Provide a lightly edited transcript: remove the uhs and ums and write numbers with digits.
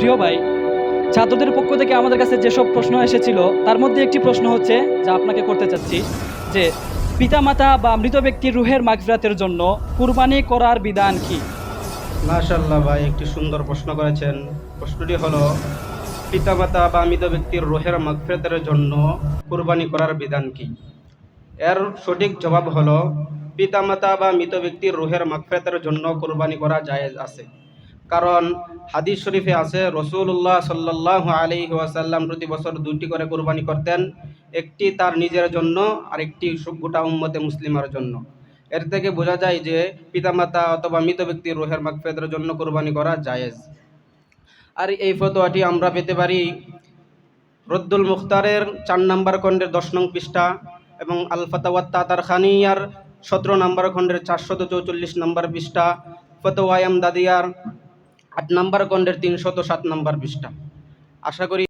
প্রিয় ভাই, ছাত্রদের পক্ষ থেকে আমাদের কাছে যেসব প্রশ্ন এসেছিল তার মধ্যে একটি প্রশ্ন হচ্ছে, যা আপনাকে করতে চাচ্ছি, যে পিতামাতা বা মৃত ব্যক্তির রুহের মাগফিরাতের জন্য কুরবানি করার বিধান কি? মাশাআল্লাহ ভাই, একটি সুন্দর প্রশ্ন করেছেন। প্রশ্নটি হলো, পিতামাতা বা মৃত ব্যক্তির রুহের মাগফিরাতের জন্য কুরবানি করার বিধান কি? এর সঠিক জবাব হলো, পিতামাতা বা মৃত ব্যক্তির রুহের মাগফিরাতের জন্য কুরবানি করা জায়েজ আছে। কারণ হাদিস শরীফে আছে, রাসূলুল্লাহ সাল্লাল্লাহু আলাইহি ওয়াসাল্লাম প্রতি বছর দুটি করে কুরবানি করতেন, একটি তার নিজের জন্য আর একটি গোটা উম্মতে মুসলিমার জন্য। এর থেকে বোঝা যায় যে পিতামাতা অথবা মৃত ব্যক্তির রুহের মাগফিরাতের জন্য কুরবানি করা জায়েজ। আর এই ফতোয়াটি আমরা পেতে পারি রদ্দুল মুখতারের 4 নম্বর খণ্ডের 10 নং পৃষ্ঠা এবং আল ফাতাওয়াত তাতারখানিয়ার 17 নম্বর খণ্ডের 444 নম্বর পৃষ্ঠা, ফতোয়া ইমদাদিয়ার 8 নম্বর খণ্ডের 307 নম্বর পৃষ্ঠা। আশা করি